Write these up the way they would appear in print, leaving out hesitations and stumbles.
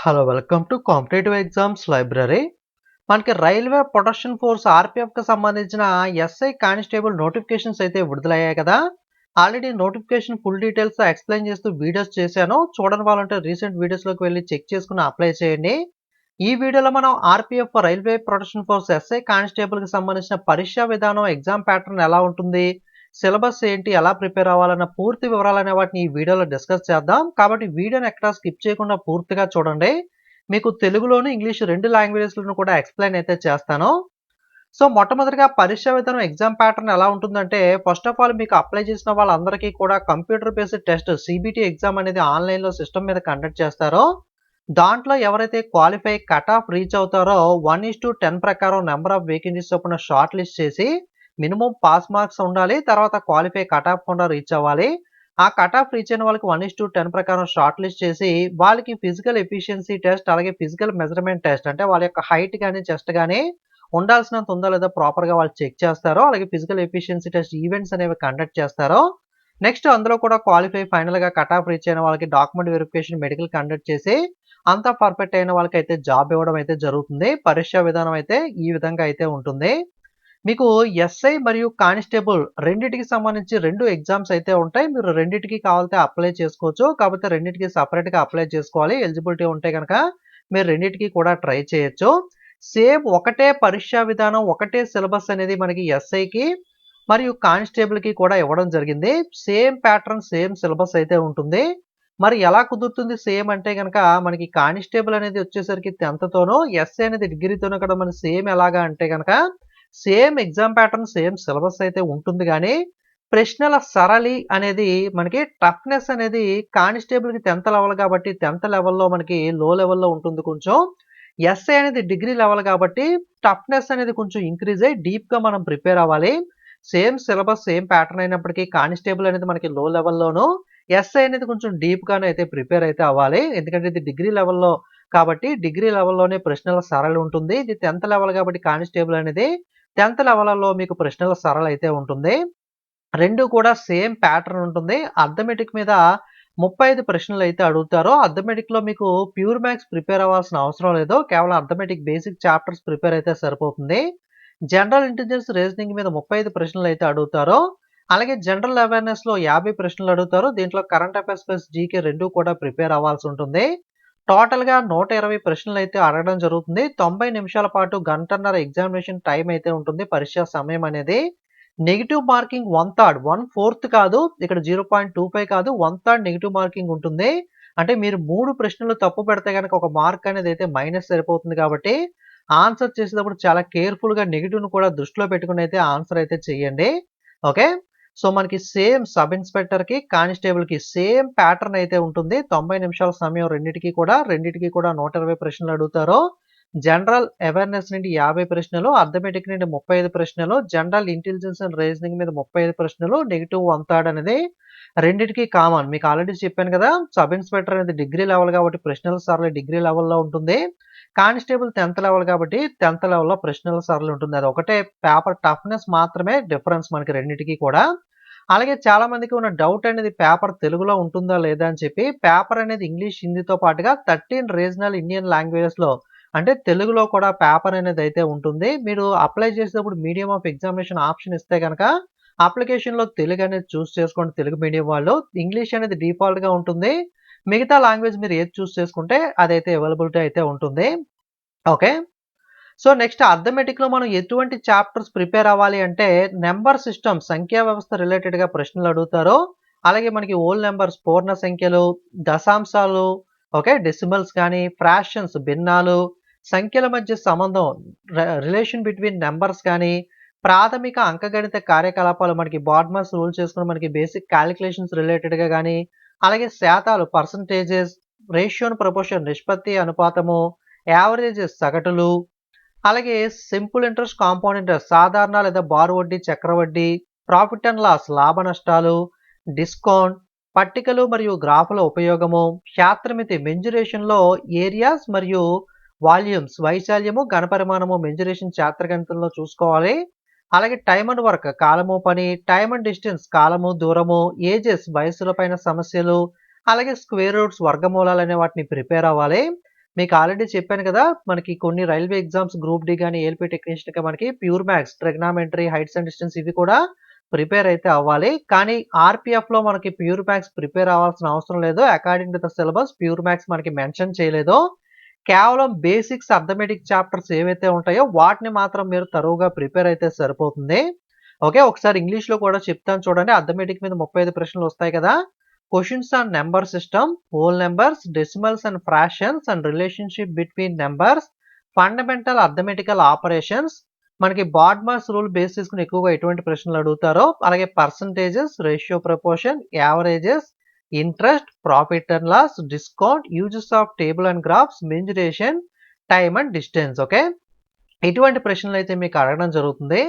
Hello welcome to competitive exams library. మనకి railway protection force ఆర్పిఎఫ్కి సంబంధించిన SI constable notifications అయితే విడుదలయ్యాయి కదా. Already notification full details explain చేస్తూ వీడియోస్ చేశాను. చూడని వాళ్ళంటే రీసెంట్ వీడియోస్లోకి వెళ్ళి చెక్ చేసుకుని అప్లై చేయండి. ఈ వీడియోలో మనం RPF railway protection force SI కానిస్టేబుల్కి సంబంధించిన పరీక్షా విధానం, ఎగ్జామ్ ప్యాటర్న్ ఎలా ఉంటుంది, సిలబస్ ఏంటి, ఎలా ప్రిపేర్ అవ్వాలన్న పూర్తి వివరాలు అనే వాటిని ఈ వీడియోలో డిస్కస్ చేద్దాం. కాబట్టి వీడియోని ఎక్కడా స్కిప్ చేయకుండా పూర్తిగా చూడండి. మీకు తెలుగులోను, ఇంగ్లీష్ 2 లాంగ్వేజెస్‌లోను కూడా ఎక్స్‌ప్లెయిన్ అయితే చేస్తాను. సో, మొట్టమొదటిగా పరీక్షా విధానం, ఎగ్జామ్ ప్యాటర్న్ ఎలా ఉంటుందంటే, ఫస్ట్ ఆఫ్ ఆల్ మీకు అప్లై చేసిన వాళ్ళందరికీ కూడా computer based test CBT exam అనేది ఆన్‌లైన్‌లో సిస్టమ్ మీద కండక్ట్ చేస్తారో, దాంట్లో ఎవరైతే క్వాలిఫై కట్ ఆఫ్ రీచ్ అవుతారో 1:10 ప్రకారం నెంబర్ ఆఫ్ వేకెన్సీస్ చొప్పున షార్ట్ లిస్ట్ చేసి మినిమమ్ పాస్ మార్క్స్ ఉండాలి. తర్వాత క్వాలిఫై కట్ ఆఫ్ కూడా రీచ్ అవ్వాలి. ఆ కట్ ఆఫ్ రీచ్ అయిన వాళ్ళకి 1:10 ప్రకారం షార్ట్ లిస్ట్ చేసి వాళ్ళకి ఫిజికల్ ఎఫిషియన్సీ టెస్ట్, అలాగే ఫిజికల్ మెజర్మెంట్ టెస్ట్ అంటే వాళ్ళ యొక్క హైట్ గాని, చెస్ట్ గాని ఉండాల్సినంత ఉందా లేదా ప్రాపర్‌గా వాళ్ళు చెక్ చేస్తారో, అలాగే ఫిజికల్ ఎఫిషియన్సీ టెస్ట్ ఈవెంట్స్ అనేవి కండక్ట్ చేస్తారో, నెక్స్ట్ అందులో కూడా క్వాలిఫై ఫైనల్‌గా కట్ ఆఫ్ రీచ్ అయిన వాళ్ళకి డాక్యుమెంట్ వెరిఫికేషన్, మెడికల్ కండక్ట్ చేసి అంతా పర్ఫెక్ట్ అయిన వాళ్ళకైతే జాబ్ ఇవ్వడం అయితే జరుగుతుంది. పరీక్షా విధానం అయితే ఈ విధంగా అయితే ఉంటుంది. మీకు ఎస్ఐ మరియు కానిస్టేబుల్ రెండిటికి సంబంధించి 2 ఎగ్జామ్స్ అయితే ఉంటాయి. మీరు రెండిటికి కావాలితే అప్లై చేసుకోవచ్చు. కాకపోతే రెండిటికి సెపరేట్‌గా అప్లై చేసుకోవాలి. ఎలిజిబిలిటీ ఉంటే గనక మీరు రెండిటికి కూడా ట్రై చేయొచ్చు. సేమ్ ఒకటే పరీక్షా విధానం, ఒకటే సిలబస్ అనేది మనకి ఎస్ఐకి మరియు కానిస్టేబుల్‌కి కూడా ఇవ్వడం జరిగింది. సేమ్ ప్యాటర్న్, సేమ్ సిలబస్ అయితే ఉంటుంది. మరి ఎలా కుదురుతుంది సేమ్ అంటే గనక మనకి కానిస్టేబుల్ అనేది వచ్చేసరికి 10థ్ తోను, ఎస్ఐ అనేది డిగ్రీతోను కూడా మనకి సేమ్ ఎలాగా అంటే గనక same exam pattern, same syllabus అయితే ఉంటుంది గానీ, ప్రశ్నల సరళి అనేది మనకి టఫ్‌నెస్ అనేది కానిస్టేబుల్‌కి 10థ్ లెవెల్ కాబట్టి 10థ్ లెవెల్‌లో మనకి లో లెవెల్‌లో ఉంటుంది కొంచెం. ఎస్ఏ అనేది డిగ్రీ లెవెల్ కాబట్టి టఫ్‌నెస్ అనేది కొంచెం ఇంక్రీజ్ అయ్యి డీప్‌గా మనం ప్రిపేర్ అవ్వాలి. సేమ్ సిలబస్, సేమ్ ప్యాటర్న్ అయినప్పటికీ కానిస్టేబుల్ అనేది మనకి లో లెవెల్‌లోను, ఎస్ఐ అనేది కొంచెం డీప్‌గానే అయితే ప్రిపేర్ అయితే అవ్వాలి. ఎందుకంటే ఇది డిగ్రీ లెవెల్‌లో కాబట్టి డిగ్రీ లెవెల్‌లోనే ప్రశ్నల సరళి ఉంటుంది. ఇది 10థ్ లెవెల్ కాబట్టి కానిస్టేబుల్ అనేది 10థ్ లెవెల్‌లో మీకు ప్రశ్నల సరళి అయితే ఉంటుంది. 2 కూడా సేమ్ ప్యాటర్న్ ఉంటుంది. అర్థమెటిక్ మీద 35 ప్రశ్నలైతే అడుగుతారు. అర్థమెటిక్‌లో మీకు ప్యూర్ మ్యాథ్స్ ప్రిపేర్ అవ్వాల్సిన అవసరం లేదు. కేవలం అర్థమెటిక్ బేసిక్ చాప్టర్స్ ప్రిపేర్ అయితే సరిపోతుంది. జనరల్ ఇంటెలిజెన్స్, రీజనింగ్ మీద 35 ప్రశ్నలైతే అడుగుతారు. అలాగే జనరల్ అవేర్‌నెస్‌లో 50 ప్రశ్నలు అడుగుతారు. దీంట్లో కరెంట్ అఫైర్స్ ప్లస్ జీకే 2 కూడా ప్రిపేర్ అవ్వాల్సి ఉంటుంది. టోటల్‌గా 120 ప్రశ్నలైతే అడగడం జరుగుతుంది. 90 నిమిషాల పాటు గంటన్నర ఎగ్జామినేషన్ టైమ్ అయితే ఉంటుంది. పరీక్షా సమయం అనేది. నెగెటివ్ మార్కింగ్ 1/4 కాదు. ఇక్కడ 0.25 కాదు. 1/3 నెగెటివ్ మార్కింగ్ ఉంటుంది. అంటే మీరు 3 ప్రశ్నలు తప్పు పెడితే గనక ఒక మార్క్ అనేది అయితే మైనస్ సరిపోతుంది కాబట్టి, ఆన్సర్ చేసేటప్పుడు చాలా కేర్‌ఫుల్‌గా నెగెటివ్‌ని కూడా దృష్టిలో పెట్టుకొని అయితే ఆన్సర్ అయితే చేయండి. ఓకే. సో, మనకి సేమ్ సబ్ ఇన్స్‌పెక్టర్‌కి, కానిస్టేబుల్‌కి సేమ్ ప్యాటర్న్ అయితే ఉంటుంది. 90 నిమిషాల సమయం రెండిటికి కూడా 120 ప్రశ్నలు అడుగుతారు. జనరల్ అవేర్‌నెస్ నుండి 50 ప్రశ్నలు, అర్థమెటిక్ నుండి 35 ప్రశ్నలు, జనరల్ ఇంటెలిజెన్స్ అండ్ రీజనింగ్ మీద 35 ప్రశ్నలు, నెగెటివ్ 1/3 అనేది రెండిటికి కామన్. మీకు ఆల్రెడీ చెప్పాను కదా! సబ్ ఇన్స్‌పెక్టర్ అనేది డిగ్రీ లెవెల్ కాబట్టి ప్రశ్నల సరళి డిగ్రీ లెవెల్‌లో ఉంటుంది. కానిస్టేబుల్ 10థ్ లెవెల్ కాబట్టి 10థ్ లెవెల్‌లో ప్రశ్నల సరళి ఉంటుంది. అది ఒకటే పేపర్ టఫ్‌నెస్ మాత్రమే డిఫరెన్స్ మనకి రెండిటికి కూడా. అలాగే చాలా మందికి ఉన్న డౌట్ అనేది పేపర్ తెలుగులో ఉంటుందా లేదా అని చెప్పి, పేపర్ అనేది ఇంగ్లీష్, హిందీతో పాటుగా 13 రీజనల్ ఇండియన్ లాంగ్వేజెస్‌లో అంటే తెలుగులో కూడా పేపర్ అనేది అయితే ఉంటుంది. మీరు అప్లై చేసేటప్పుడు మీడియం ఆఫ్ ఎగ్జామినేషన్ ఆప్షన్ ఇస్తే గనక అప్లికేషన్‌లో తెలుగు అనేది చూస్ చేసుకోండి తెలుగు మీడియం వాళ్ళు. ఇంగ్లీష్ అనేది డిఫాల్ట్‌గా ఉంటుంది. మిగతా లాంగ్వేజ్ మీరు ఏది చూస్ చేసుకుంటే అదైతే అవైలబిలిటీ అయితే ఉంటుంది. ఓకే. సో, నెక్స్ట్ అర్థమెటిక్‌లో మనం ఎటువంటి చాప్టర్స్ ప్రిపేర్ అవ్వాలి అంటే, నంబర్ సిస్టమ్ సంఖ్యా వ్యవస్థ రిలేటెడ్‌గా ప్రశ్నలు అడుగుతారు. అలాగే మనకి హోల్ నంబర్స్ పూర్ణ సంఖ్యలు, దశాంశాలు, ఓకే, డెసిమల్స్ గాని, ఫ్రాక్షన్స్ భిన్నాలు, సంఖ్యల మధ్య సంబంధం రిలేషన్ బిట్వీన్ నంబర్స్ గాని, ప్రాథమిక అంకగణిత కార్యకలాపాలు మనకి బాడ్మాస్ రూల్ చేసుకొని మనకి బేసిక్ కాలిక్యులేషన్స్ రిలేటెడ్‌గా గాని, అలాగే శాతాలు పర్సెంటేజెస్, రేషియో అండ్ ప్రపోర్షన్ నిష్పత్తి అనుపాతము, యావరేజెస్ సగటులు, అలాగే సింపుల్ ఇంట్రెస్ట్, కాంపౌండ్ ఇంట్రెస్ట్ సాధారణ లేదా బారు వడ్డీ, చక్రవడ్డీ, ప్రాఫిట్ అండ్ లాస్ లాభ నష్టాలు, డిస్కౌంట్, పట్టికలు మరియు గ్రాఫుల ఉపయోగము, క్షేత్రమితి మెంజురేషన్‌లో ఏరియాస్ మరియు వాల్యూమ్స్ వైశాల్యము, ఘనపరిమాణము మెంజురేషన్ క్షేత్రగణితంలో చూసుకోవాలి. అలాగే టైమ్ అండ్ వర్క్ కాలము పని, టైమ్ అండ్ డిస్టెన్స్ కాలము దూరము, ఏజెస్ వయస్సుల పైన సమస్యలు, అలాగే స్క్వేర్ రూట్స్ వర్గమూలాలు అనే వాటిని ప్రిపేర్ అవ్వాలి. మీకు ఆల్రెడీ చెప్పాను కదా! మనకి కొన్ని రైల్వే ఎగ్జామ్స్ గ్రూప్ డి గాని, ఏఎల్‌పీ టెక్నీషియన్‌గా మనకి pure maths, trigonometry, heights and distance ఇవి కూడా ప్రిపేర్ అయితే అవ్వాలి. కానీ ఆర్‌పీఎఫ్‌లో మనకి ప్యూర్ మ్యాథ్స్ ప్రిపేర్ అవ్వాల్సిన అవసరం లేదు. According to the syllabus pure maths మనకి మెన్షన్ చేయలేదు. కేవలం బేసిక్స్ అర్థమెటిక్ చాప్టర్స్ ఏవైతే ఉంటాయో వాటిని మాత్రం మీరు తరోగా ప్రిపేర్ అయితే సరిపోతుంది. ఓకే. ఒకసారి ఇంగ్లీష్‌లో కూడా చెప్తాను చూడండి. అర్థమెటిక్ మీద 35 ప్రశ్నలు వస్తాయి కదా! Questions on number system, whole numbers, decimals and fractions and relationship between numbers, fundamental arithmetical operations, మనకి బాడ్మాస్ రూల్ బేస్ చేసుకొని ఎక్కువగా ఎటువంటి ప్రశ్నలు అడుగుతారో, అలాగే percentages, ratio proportion, averages, interest, profit and loss, discount, uses of table and graphs, mensuration, time and distance. Okay. ఇటువంటి ప్రశ్నలు అయితే మీకు అడగడం జరుగుతుంది.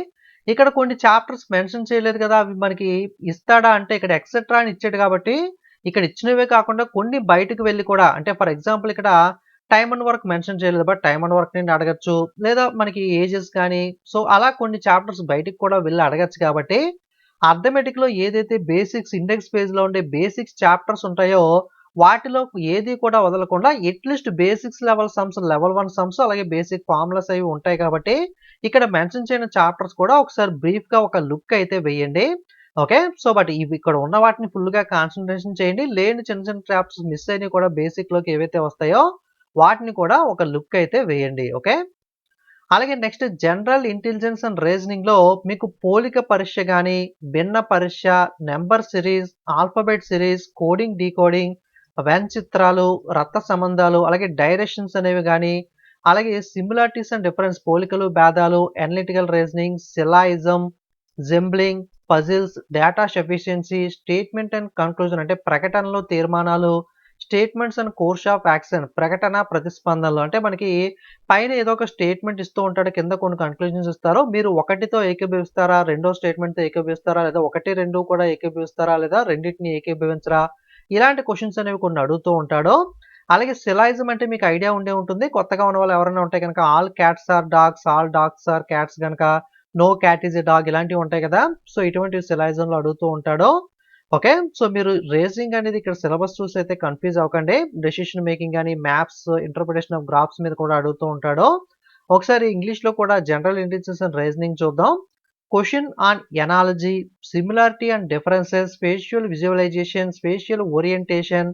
ఇక్కడ కొన్ని చాప్టర్స్ మెన్షన్ చేయలేదు కదా! అవి మనకి ఇస్తాడా అంటే ఇక్కడ ఎక్సెట్రా అని ఇచ్చాడు కాబట్టి, ఇక్కడ ఇచ్చినవే కాకుండా కొన్ని బయటకు వెళ్లి కూడా అంటే ఫర్ ఎగ్జాంపుల్ ఇక్కడ టైమ్ అండ్ వర్క్ మెన్షన్ చేయలేదు. బట్ టైమ్ అండ్ వర్క్ నుండి అడగొచ్చు. లేదా మనకి ఏజెస్ కానీ సో అలా కొన్ని చాప్టర్స్ బయటికి కూడా వెళ్లి అడగొచ్చు కాబట్టి అర్థమెటిక్‌లో ఏదైతే బేసిక్స్ ఇండెక్స్ పేజ్‌లో ఉండే బేసిక్స్ చాప్టర్స్ ఉంటాయో వాటిలో ఏది కూడా వదలకుండా at least basics level sums, level 1 sums అలాగే బేసిక్ ఫార్ములాస్ అవి ఉంటాయి కాబట్టి ఇక్కడ మెన్షన్ చేయని చాప్టర్స్ కూడా ఒకసారి బ్రీఫ్‌గా ఒక లుక్ అయితే వేయండి. ఓకే. సో, బట్ ఇవి ఇక్కడ ఉన్న వాటిని ఫుల్‌గా కాన్సంట్రేషన్ చేయండి. లేని చిన్న చిన్న చాప్టర్స్ మిస్ అయినవి కూడా బేసిక్‌లోకి ఏవైతే వస్తాయో వాటిని కూడా ఒక లుక్ అయితే వేయండి. ఓకే. అలాగే నెక్స్ట్ జనరల్ ఇంటెలిజెన్స్ అండ్ రీజనింగ్‌లో మీకు పోలిక పరీక్ష గాని, భిన్న పరీక్ష, number series, alphabet series, coding, decoding, when చిత్రాలు, రత్న సంబంధాలు, అలాగే డైరెక్షన్స్ అనేవి గాని, అలాగే సిమిలారిటీస్ అండ్ డిఫరెన్స్ పోలికలు, భేదాలు, analytical reasoning, syllogism, jumbling, puzzles, data sufficiency, statement and conclusion అంటే ప్రకటనలు, తీర్మానాలు, statements and course of action ప్రకటన, ప్రతిస్పందనలు అంటే మనకి పైన ఏదో ఒక స్టేట్మెంట్ ఇస్తూ ఉంటాడు. కింద కొన్ని కన్క్లూజన్స్ ఇస్తారు. మీరు ఒకటితో ఏకీభవిస్తారా? రెండో స్టేట్మెంట్‌తో ఏకీభవిస్తారా? లేదా 1, 2 కూడా ఏకీభవిస్తారా? లేదా రెండిటిని ఏకీభవించరా? ఇలాంటి క్వెషన్స్ అనేవి కొన్ని అడుగుతూ ఉంటాడు. అలాగే సిలాయిజం అంటే మీకు ఐడియా ఉండే ఉంటుంది. కొత్తగా ఉన్న వాళ్ళు ఎవరైనా ఉంటే గనక all cats are dogs, all dogs are cats గనక no cat is a dog ఇలాంటివి ఉంటాయి కదా! సో, ఇటువంటివి సిలాయిజంలో అడుగుతూ ఉంటాడు. ఓకే. సో, మీరు రీజనింగ్ అనేది ఇక్కడ సిలబస్ చూసి అయితే కన్‌ఫ్యూజ్ అవ్వకండి. డెసిషన్ మేకింగ్ గాని, మ్యాప్స్, ఇంటర్ప్రిటేషన్ ఆఫ్ గ్రాఫ్స్ మీద కూడా అడుగుతూ ఉంటాడు. ఒకసారి ఇంగ్లీష్‌లో కూడా జనరల్ ఇంటెలిజెన్స్ అండ్ రీజనింగ్ చూద్దాం. Question on analogy, similarity and differences, spatial visualisation, spatial orientation,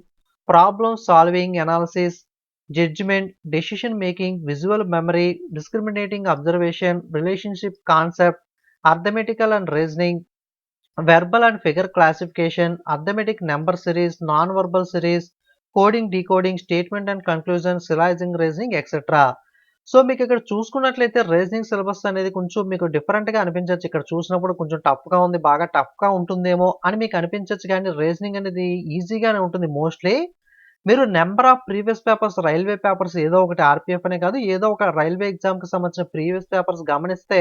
problem solving analysis, judgement, decision making, visual memory, discriminating observation, relationship concept, arithmetical and reasoning, verbal and figure classification, arithmetic number series, non verbal series, coding, decoding, statement and conclusion, syllogism, reasoning etcetera. So, మీకిక్కడ చూసుకున్నట్లయితే reasoning syllabus అనేది కొంచెం మీకు డిఫరెంట్‌గా అనిపించొచ్చు. ఇక్కడ చూసినప్పుడు కొంచెం టఫ్‌గా ఉంది. బాగా టఫ్‌గా ఉంటుందేమో అని మీకు అనిపించొచ్చు గానీ రీజనింగ్ అనేది ఈజీగానే ఉంటుంది మోస్ట్‌లీ. మీరు number of previous papers railway papers ఏదో ఒకటి ఆర్‌పీఎఫ్ అనే కాదు. ఏదో ఒక రైల్వే ఎగ్జామ్‌కి సంబంధించిన ప్రీవియస్ పేపర్స్ గమనిస్తే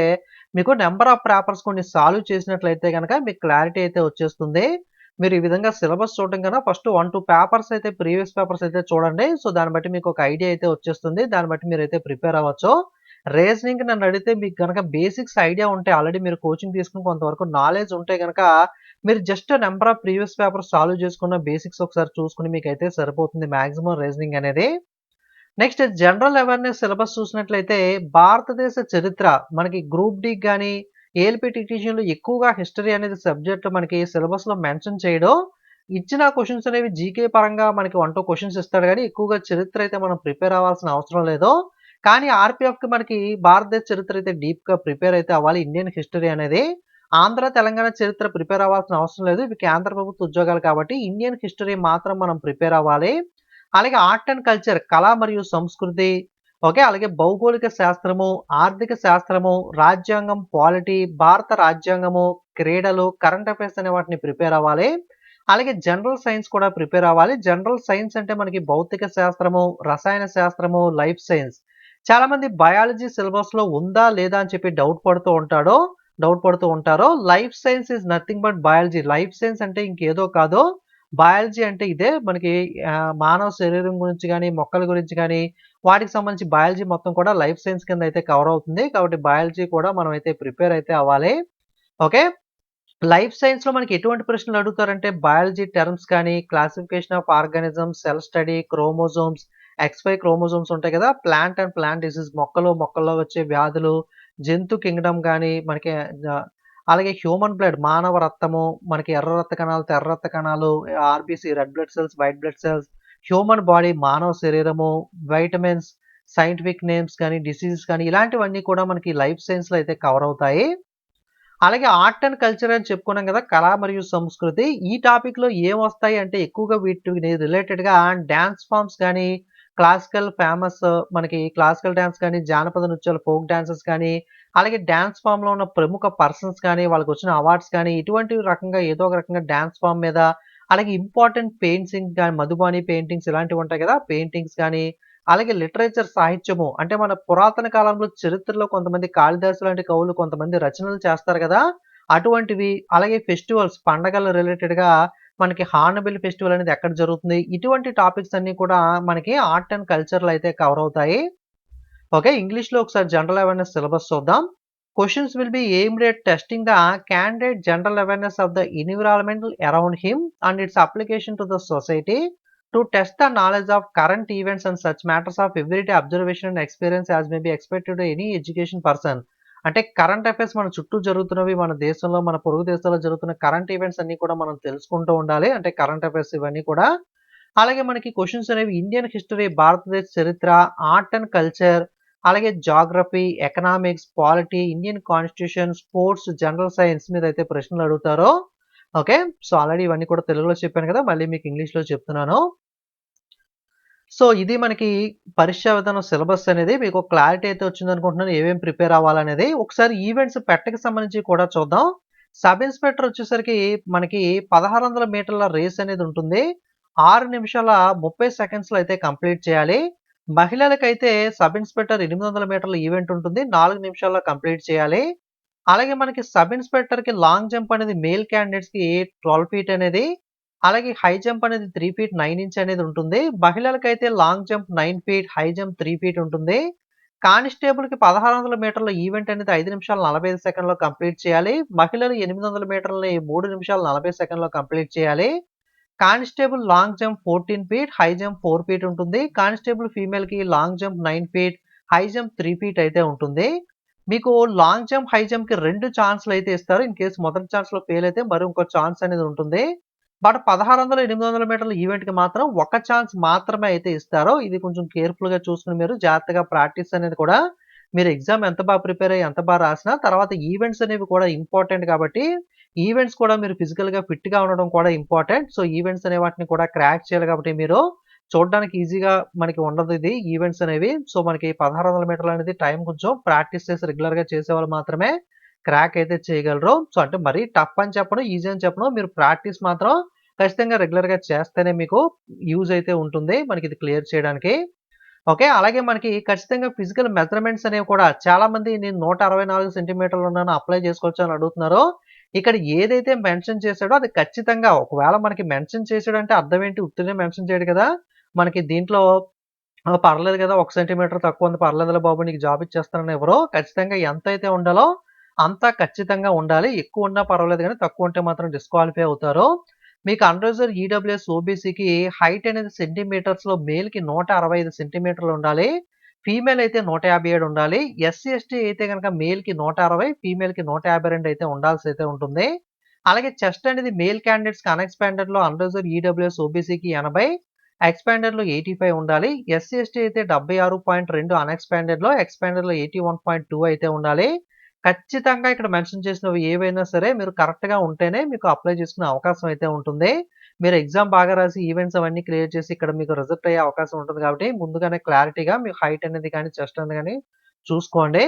మీకు నంబర్ ఆఫ్ పేపర్స్ కొన్ని సాల్వ్ చేసినట్లయితే గనక మీకు క్లారిటీ అయితే వచ్చేస్తుంది. మీరు ఈ విధంగా సిలబస్ చూడటం కన్నా ఫస్ట్ 1, 2 పేపర్స్ అయితే ప్రీవియస్ పేపర్స్ అయితే చూడండి. సో, దాన్ని బట్టి మీకు ఒక ఐడియా అయితే వచ్చేస్తుంది. దాన్ని బట్టి మీరైతే ప్రిపేర్ అవ్వచ్చు. రీజనింగ్ నన్నడిగితే మీకు గనక బేసిక్స్ ఐడియా ఉంటే ఆల్రెడీ మీరు కోచింగ్ తీసుకొని కొంతవరకు నాలెడ్జ్ ఉంటే గనక మీరు just number of previous papers solve చేసుకున్న బేసిక్స్ ఒకసారి చూసుకొని మీకైతే సరిపోతుంది మాక్సిమం రీజనింగ్ అనేది. నెక్స్ట్ జనరల్ అవేర్‌నెస్ సిలబస్ చూసినట్లయితే భారతదేశ చరిత్ర మనకి గ్రూప్ డి గాని, ఏఎల్‌పీ టీటీసీలో ఎక్కువగా హిస్టరీ అనేది సబ్జెక్ట్ మనకి సిలబస్‌లో మెన్షన్ చేయడు. ఇచ్చిన క్వెషన్స్ అనేవి జీకే పరంగా మనకి 1, 2 క్వెషన్స్ ఇస్తాడు గానీ ఎక్కువగా చరిత్ర అయితే మనం ప్రిపేర్ అవ్వాల్సిన అవసరం లేదు. కానీ ఆర్‌పీఎఫ్‌కి మనకి భారతదేశ చరిత్ర అయితే డీప్‌గా ప్రిపేర్ అయితే అవ్వాలి. ఇండియన్ హిస్టరీ అనేది. ఆంధ్ర, తెలంగాణ చరిత్ర ప్రిపేర్ అవ్వాల్సిన అవసరం లేదు. ఇవి కేంద్ర ప్రభుత్వ ఉద్యోగాలు కాబట్టి ఇండియన్ హిస్టరీ మాత్రం మనం ప్రిపేర్ అవ్వాలి. అలాగే ఆర్ట్ అండ్ కల్చర్ కళ మరియు సంస్కృతి, ఓకే. అలాగే భౌగోళిక శాస్త్రము, ఆర్థిక శాస్త్రము, రాజ్యాంగం, పాలిటీ, భారత రాజ్యాంగము, క్రీడలు, కరెంట్ అఫైర్స్ అనే వాటిని ప్రిపేర్ అవ్వాలి. అలాగే జనరల్ సైన్స్ కూడా ప్రిపేర్ అవ్వాలి. జనరల్ సైన్స్ అంటే మనకి భౌతిక శాస్త్రము, రసాయన శాస్త్రము, లైఫ్ సైన్స్. చాలామంది బయాలజీ సిలబస్‌లో ఉందా? లేదా? అని చెప్పి డౌట్ పడుతూ ఉంటారు. Life science is nothing but biology. Life science అంటే ఇంకేదో కాదు. బయాలజీ అంటే ఇదే. మనకి మానవ శరీరం గురించి గాని, మొక్కల గురించి గాని, వాటికి సంబంధించి బయాలజీ మొత్తం కూడా లైఫ్ సైన్స్ కింద అయితే కవర్ అవుతుంది. కాబట్టి బయాలజీ కూడా మనం అయితే ప్రిపేర్ అయితే అవ్వాలి. ఓకే. లైఫ్ సైన్స్‌లో మనకి ఎటువంటి ప్రశ్నలు అడుగుతారంటే బయాలజీ టర్మ్స్ కానీ, classification of organisms, cell study, chromosomes, XY chromosomes ఉంటాయి కదా! ప్లాంట్ అండ్ ప్లాంట్ డిసీజ్ మొక్కల్లో వచ్చే వ్యాధులు, జంతు కింగ్డమ్ గాని, మనకి అలాగే హ్యూమన్ బ్లడ్ మానవ రక్తము, మనకి ఎర్ర రక్త కణాలు, తెర్ర రక్త కణాలు, RBC red blood cells, white blood cells, human body మానవ శరీరము, వైటమిన్స్, సైంటిఫిక్ నేమ్స్ కానీ, డిసీజెస్ కానీ ఇలాంటివన్నీ కూడా మనకి లైఫ్ సైన్స్‌లో అయితే కవర్ అవుతాయి. అలాగే ఆర్ట్ అండ్ కల్చర్ అని చెప్పుకున్నాం కదా! కళ మరియు సంస్కృతి. ఈ టాపిక్‌లో ఏమొస్తాయి అంటే ఎక్కువగా వీటిని రిలేటెడ్‌గా డాన్స్ ఫార్మ్స్ గానీ, క్లాసికల్ ఫేమస్ మనకి క్లాసికల్ డాన్స్ కానీ, జానపద నృత్యాలు, ఫోక్ డాన్సెస్ కానీ, అలాగే డాన్స్ ఫార్మ్‌లో ఉన్న ప్రముఖ పర్సన్స్ కానీ, వాళ్ళకొచ్చిన అవార్డ్స్ కానీ, ఇటువంటి రకంగా ఏదో ఒక రకంగా డాన్స్ ఫార్మ్ మీద, అలాగే ఇంపార్టెంట్ పెయింటింగ్స్ గాని, మధుబాని పెయింటింగ్స్ ఇలాంటివి ఉంటాయి కదా! పెయింటింగ్స్ కానీ, అలాగే లిటరేచర్ సాహిత్యము అంటే మన పురాతన కాలంలో చరిత్రలో కొంతమంది కాళిదాసు లాంటి కవులు కొంతమంది రచనలు చేస్తారు కదా! అటువంటివి, అలాగే ఫెస్టివల్స్ పండగల రిలేటెడ్‌గా మనకి హార్న్‌బిల్ ఫెస్టివల్ అనేది ఎక్కడ జరుగుతుంది? ఇటువంటి టాపిక్స్ అన్నీ కూడా మనకి ఆర్ట్ అండ్ కల్చర్‌లో అయితే కవర్ అవుతాయి. ఓకే. ఇంగ్లీష్‌లో ఒకసారి జనరల్ అవేర్‌నెస్ సిలబస్ చూద్దాం. Questions will be aimed at testing the candidate general awareness of the environment around him and its application to the society. To test the knowledge of current events and such matters of everyday observation and experience as may be expected any education person. అంటే current affairs మన చుట్టూ జరుగుతున్నవి, మన దేశంలో, మన పొరుగు దేశాల్లో జరుగుతున్న current events అన్నీ కూడా మనం తెలుసుకుంటూ ఉండాలి. అంటే కరెంట్ అఫైర్స్ ఇవన్నీ కూడా. అలాగే మనకి క్వెషన్స్ అనేవి ఇండియన్ హిస్టరీ, భారతదేశ చరిత్ర, ఆర్ట్ అండ్ కల్చర్, అలాగే geography, economics, polity, Indian constitution, sports, general science మీద అయితే ప్రశ్నలు అడుగుతారో. ఓకే. సో, ఆల్రెడీ ఇవన్నీ కూడా తెలుగులో చెప్పాను కదా! మళ్ళీ మీకు ఇంగ్లీష్‌లో చెప్తున్నాను. సో, ఇది మనకి పరీక్షా విధానం సిలబస్ అనేది మీకు క్లారిటీ అయితే వచ్చిందనుకుంటున్నాను. ఏమేమి ప్రిపేర్ అవ్వాలనేది. ఒకసారి ఈవెంట్స్ పెట్టకి సంబంధించి కూడా చూద్దాం. సబ్ ఇన్స్‌పెక్టర్ వచ్చేసరికి మనకి 1600 మీటర్ల రేస్ అనేది ఉంటుంది. 6 నిమిషాల 30 సెకండ్స్‌లో అయితే కంప్లీట్ చేయాలి. మహిళలకైతే సబ్ ఇన్స్‌పెక్టర్ 800 మీటర్ల ఈవెంట్ ఉంటుంది. 4 నిమిషాల్లో కంప్లీట్ చేయాలి. అలాగే మనకి సబ్ ఇన్స్‌పెక్టర్‌కి లాంగ్ జంప్ అనేది మేల్ క్యాండిడేట్స్‌కి 12 ఫీట్ అనేది, అలాగే హై జంప్ అనేది 3 ఫీట్ 9 ఇంచ్ అనేది ఉంటుంది. మహిళలకైతే long jump 9 feet, high jump 3 feet ఉంటుంది. కానిస్టేబుల్‌కి 1600 మీటర్ల ఈవెంట్ అనేది 5 నిమిషాల 45 సెకన్‌లో కంప్లీట్ చేయాలి. మహిళలు 800 మీటర్లని 3 నిమిషాల 40 సెకన్‌లో కంప్లీట్ చేయాలి. Constable long jump 14 feet, high jump 4 feet ఉంటుంది. కానిస్టేబుల్ ఫీమేల్‌కి long jump 9 feet, high jump 3 feet అయితే ఉంటుంది. మీకు లాంగ్ జంప్, హై జంప్‌కి 2 ఛాన్స్‌లు అయితే ఇస్తారు. ఇన్ కేస్ మొదటి ఛాన్స్‌లో ఫెయిల్ అయితే మరి ఇంకో ఛాన్స్ అనేది ఉంటుంది. బట్ 1600, 800 మీటర్ల ఈవెంట్‌కి మాత్రం ఒక ఛాన్స్ మాత్రమే అయితే ఇస్తారు. ఇది కొంచెం కేర్‌ఫుల్‌గా చూసుకొని మీరు జాగ్రత్తగా ప్రాక్టీస్ అనేది కూడా మీరు ఎగ్జామ్ ఎంత బాగా ప్రిపేర్ అయ్యి ఎంత బాగా రాసినా తర్వాత ఈవెంట్స్ అనేవి కూడా ఇంపార్టెంట్ కాబట్టి ఈవెంట్స్ కూడా మీరు ఫిజికల్‌గా ఫిట్‌గా ఉండడం కూడా ఇంపార్టెంట్. సో, ఈవెంట్స్ అనే వాటిని కూడా క్రాక్ చేయాలి కాబట్టి మీరు చూడడానికి ఈజీగా మనకి ఉండదు ఇది ఈవెంట్స్ అనేవి. సో, మనకి 1600 మీటర్లు అనేది టైం కొంచెం ప్రాక్టీస్ చేసి రెగ్యులర్‌గా చేసేవాళ్ళు మాత్రమే క్రాక్ అయితే చేయగలరు. సో, అంటే మరీ టఫ్ అని చెప్పను, ఈజీ అని చెప్పను. మీరు ప్రాక్టీస్ మాత్రం ఖచ్చితంగా రెగ్యులర్‌గా చేస్తేనే మీకు యూజ్ అయితే ఉంటుంది. మనకి ఇది క్లియర్ చేయడానికి. ఓకే. అలాగే మనకి ఖచ్చితంగా ఫిజికల్ మెజర్‌మెంట్స్ అనేవి కూడా చాలామంది నేను 164 సెంటీమీటర్లు ఉన్నాను అప్లై చేసుకోవచ్చా అని అడుగుతున్నారు. ఇక్కడ ఏదైతే మెన్షన్ చేసాడో అది ఖచ్చితంగా ఒకవేళ మనకి మెన్షన్ చేసాడంటే అర్థం ఏంటి? ఉత్తినే మెన్షన్ చేయడు కదా! మనకి దీంట్లో పర్లేదు కదా! 1 సెంటీమీటర్ తక్కువ ఉంది పర్లేదులే బాబు నీకు జాబ్ ఇచ్చేస్తానని ఎవరు ఖచ్చితంగా ఎంతైతే ఉండాలో అంత ఖచ్చితంగా ఉండాలి. ఎక్కువ ఉన్నా పర్వాలేదు గానీ తక్కువ ఉంటే మాత్రం డిస్‌క్వాలిఫై అవుతారు. మీకు అన్‌రిజర్వ్డ్ ఈడబ్ల్యూఎస్, ఓబీసీకి హైట్ అనేది సెంటీమీటర్స్‌లో మేల్‌కి 165 సెంటీమీటర్లు ఉండాలి. ఫీమేల్ అయితే 157 ఉండాలి. ఎస్సీ, ఎస్టీ అయితే గనక మేల్‌కి 160, ఫీమేల్‌కి 152 అయితే ఉండాల్సయితే ఉంటుంది. అలాగే చెస్ట్ అనేది మేల్ క్యాండిడేట్స్‌కి అన్‌ఎక్స్‌పాండెడ్‌లో అన్‌రిజర్వ్డ్ ఈడబ్ల్యూఎస్, ఓబీసీకి 80, ఎక్స్‌పాండెడ్‌లో 85 ఉండాలి. ఎస్సీ, ఎస్టీ అయితే 76.2 అన్‌ఎక్స్‌పాండెడ్‌లో, ఎక్స్‌పాండెడ్‌లో 81.2 అయితే ఉండాలి. ఖచ్చితంగా ఇక్కడ మెన్షన్ చేసినవి ఏవైనా సరే మీరు కరెక్ట్‌గా ఉంటేనే మీకు అప్లై చేసుకునే అవకాశం అయితే ఉంటుంది. మీరు ఎగ్జామ్ బాగా రాసి ఈవెంట్స్ అవన్నీ క్లియర్ చేసి ఇక్కడ మీకు రిజెక్ట్ అయ్యే అవకాశం ఉంటుంది కాబట్టి ముందుగానే క్లారిటీగా మీ హైట్ అనేది కానీ, చెస్ట్ అనేది గాని చూసుకోండి.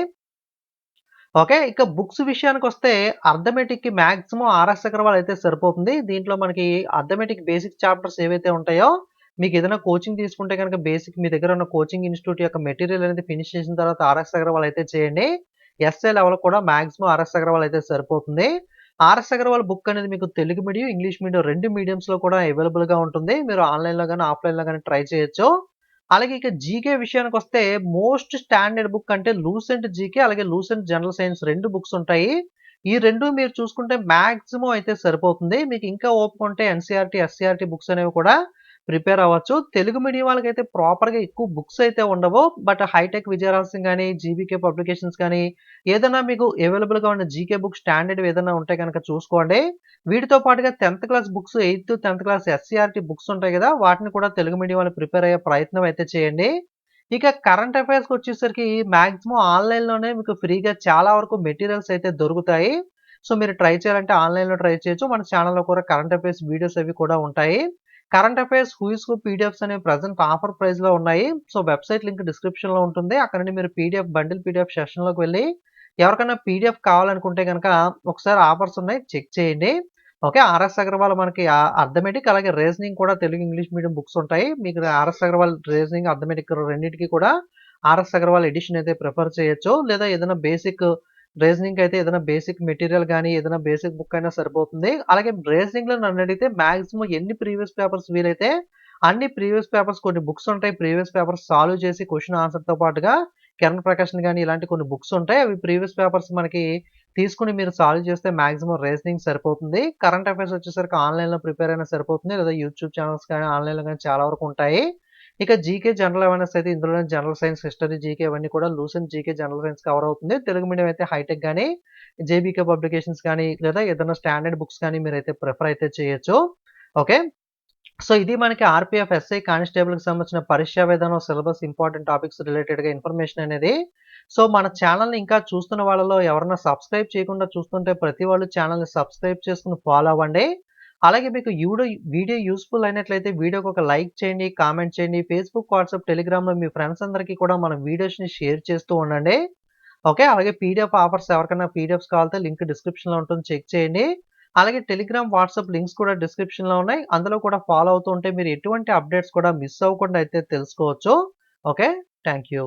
ఓకే. ఇక బుక్స్ విషయానికొస్తే అర్థమెటిక్‌కి మాక్సిమం ఆర్ఎస్ అగర్వాల్ అయితే సరిపోతుంది. దీంట్లో మనకి అర్థమెటిక్ బేసిక్ చాప్టర్స్ ఏవైతే ఉంటాయో మీకేదైనా కోచింగ్ తీసుకుంటే గనక బేసిక్ మీ దగ్గర ఉన్న కోచింగ్ ఇన్‌స్టిట్యూట్ యొక్క మెటీరియల్ అనేది ఫినిష్ చేసిన తర్వాత ఆర్ఎస్ అగర్వాల్ అయితే చేయండి. ఎస్ఏ లెవెల్ కూడా మాక్సిమం ఆర్ఎస్ అగర్వాల్ అయితే సరిపోతుంది. ఆర్ఎస్ అగర్వాల్ బుక్ అనేది మీకు తెలుగు మీడియం, ఇంగ్లీష్ మీడియం 2 మీడియమ్స్‌లో కూడా అవైలబుల్‌గా ఉంటుంది. మీరు ఆన్‌లైన్‌లో గాని, ఆఫ్‌లైన్‌లో గాని ట్రై చేయొచ్చు. అలాగే ఇక జీకే విషయానికొస్తే మోస్ట్ స్టాండర్డ్ బుక్ అంటే లూసెంట్ జీకే అలాగే లూసెంట్ జనరల్ సైన్స్ 2 బుక్స్ ఉంటాయి. ఈ 2 మీరు చూసుకుంటే మాక్సిమం అయితే సరిపోతుంది. మీకు ఇంకా ఓపిక ఉంటే ఎన్‌సీఈఆర్‌టీ, ఎస్‌సీఈఆర్‌టీ బుక్స్ అనేవి కూడా ప్రిపేర్ అవ్వచ్చు. తెలుగు మీడియం వాళ్ళకైతే ప్రాపర్‌గా ఎక్కువ బుక్స్ అయితే ఉండవు. బట్ హైటెక్ విజయరహస్యం గాని, జీబీకే పబ్లికేషన్స్ గాని, ఏదైనా మీకు అవైలబుల్‌గా ఉన్న జీకే బుక్ స్టాండర్డ్‌వి ఏదైనా ఉంటే గనక చూసుకోండి. వీటితో పాటుగా 10థ్ క్లాస్ బుక్స్, 8, 10థ్ క్లాస్ ఎస్సీఆర్‌టీ బుక్స్ ఉంటాయి గదా! వాటిని కూడా తెలుగు మీడియం వాళ్ళు ప్రిపేర్ అయ్యే ప్రయత్నం అయితే చేయండి. ఇక కరెంట్ అఫైర్స్‌కొచ్చేసరికి మాక్సిమం ఆన్‌లైన్‌లోనే మీకు ఫ్రీగా చాలా వరకు మెటీరియల్స్ అయితే దొరుకుతాయి. సో, మీరు ట్రై చేయాలంటే ఆన్‌లైన్‌లో ట్రై చేయొచ్చు. మన ఛానెల్‌లో కూడా కరెంట్ అఫైర్స్ వీడియోస్ అవి కూడా ఉంటాయి. Current affairs who's who PDFs అనేవి ప్రెజెంట్ ఆఫర్ ప్రైస్‌లో ఉన్నాయి. సో, వెబ్‌సైట్ లింక్ డిస్క్రిప్షన్‌లో ఉంటుంది. అక్కడ నుండి మీరు బండిల్ పీడిఎఫ్ సెషన్‌లోకి వెళ్లి ఎవరికైనా పీడిఎఫ్ కావాలనుకుంటే గనక ఒకసారి ఆఫర్స్ ఉన్నాయి చెక్ చేయండి. ఓకే. ఆర్ఎస్ అగర్వాల్ మనకి అర్థమెటిక్ అలాగే రీజనింగ్ కూడా తెలుగు, ఇంగ్లీష్ మీడియం బుక్స్ ఉంటాయి. మీకు ఆర్ఎస్ అగర్వాల్ రీజనింగ్, అర్థమెటిక్ రెండిటికి కూడా ఆర్ఎస్ అగర్వాల్ ఎడిషన్ అయితే ప్రిఫర్ చేయొచ్చు. లేదా ఏదైనా బేసిక్ రీజనింగ్ అయితే ఏదైనా బేసిక్ మెటీరియల్ గాని, ఏదైనా బేసిక్ బుక్ అయినా సరిపోతుంది. అలాగే రీజనింగ్‌లో నన్నడిగితే మాక్సిమం ఎన్ని ప్రీవియస్ పేపర్స్ వీలైతే అన్ని ప్రీవియస్ పేపర్స్ కొన్ని బుక్స్ ఉంటాయి. ప్రీవియస్ పేపర్స్ సాల్వ్ చేసి క్వెషన్ ఆన్సర్‌తో పాటుగా కిరణ్ ప్రకాష్‌ని గాని ఇలాంటి కొన్ని బుక్స్ ఉంటాయి. అవి ప్రీవియస్ పేపర్స్ మనకి తీసుకొని మీరు సాల్వ్ చేస్తే మాక్సిమం రీజనింగ్ సరిపోతుంది. కరెంట్ అఫైర్స్ వచ్చేసరికి ఆన్‌లైన్‌లో ప్రిపేర్ అయినా సరిపోతుంది. లేదా యూట్యూబ్ ఛానెల్స్ కానీ ఆన్‌లైన్‌లో గాని చాలా వరకు ఉంటాయి. ఇక జీకే జనరల్ అవేర్‌నెస్ అయితే ఇందులోనే జనరల్ సైన్స్, హిస్టరీ, జీకే ఇవన్నీ కూడా Lucent GK, general science cover అవుతుంది. తెలుగు మీడియం అయితే హైటెక్ గాని, జేబీకే పబ్లికేషన్స్ గాని, లేదా ఏదైనా స్టాండర్డ్ బుక్స్ గాని మీరైతే ప్రిఫర్ అయితే చేయొచ్చు. ఓకే. సో, ఇది మనకి ఆర్‌పీఎఫ్, ఎస్ఐ కానిస్టేబుల్‌కి సంబంధించిన పరీక్షా విధానం, సిలబస్, ఇంపార్టెంట్ టాపిక్స్ రిలేటెడ్‌గా ఇన్ఫర్మేషన్ అనేది. సో, మన ఛానెల్‌ని ఇంకా చూస్తున్న వాళ్ళలో ఎవరైనా సబ్స్క్రైబ్ చేయకుండా చూస్తుంటే ప్రతి వాళ్ళు ఛానెల్‌ని సబ్స్క్రైబ్ చేసుకొని ఫాలో అవ్వండి. అలాగే మీకు వీడియో యూజ్‌ఫుల్ అయినట్లయితే వీడియోకి ఒక లైక్ చేయండి, కామెంట్ చేయండి. ఫేస్‌బుక్, వాట్సాప్, టెలిగ్రామ్‌లో మీ ఫ్రెండ్స్ అందరికీ కూడా మన వీడియోస్‌ని షేర్ చేస్తూ ఉండండి. ఓకే. అలాగే పీడీఎఫ్ ఆఫర్స్ ఎవరికైనా పీడీఎఫ్స్ కావాలంటే లింక్ డిస్క్రిప్షన్‌లో ఉంటుంది చెక్ చేయండి. అలాగే టెలిగ్రామ్, వాట్సాప్ లింక్స్ కూడా డిస్క్రిప్షన్‌లో ఉన్నాయి. అందులో కూడా ఫాలో అవుతూ ఉంటే మీరు ఎటువంటి అప్డేట్స్ కూడా మిస్ అవ్వకుండా అయితే తెలుసుకోవచ్చు. ఓకే. Thank you.